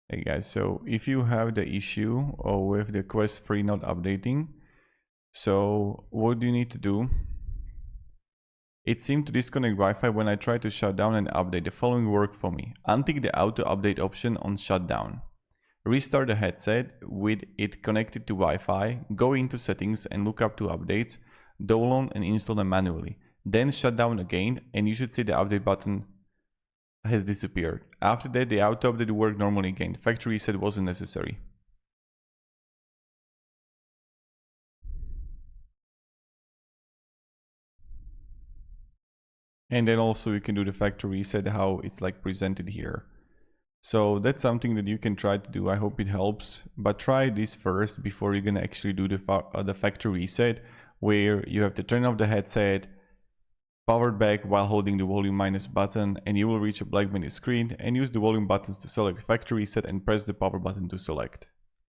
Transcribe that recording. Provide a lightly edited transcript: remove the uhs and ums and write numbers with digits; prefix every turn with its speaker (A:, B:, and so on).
A: Hey guys, so if you have the issue or with the Quest 3 not updating, so what do you need to do? It seemed to disconnect Wi-Fi when I tried to shut down and update. The following worked for me. Untick the auto update option on shutdown. Restart the headset with it connected to Wi-Fi, go into settings and look up to updates, download and install them manually. Then shut down again and you should see the update button has disappeared. After that, the auto update worked normally again. The factory reset wasn't necessary. And then also you can do the factory reset how it's like presented here. So that's something that you can try to do. I hope it helps, but try this first before you're gonna actually do the factory reset, where you have to turn off the headset, power back while holding the volume minus button, and you will reach a black menu screen, and use the volume buttons to select factory reset and press the power button to select.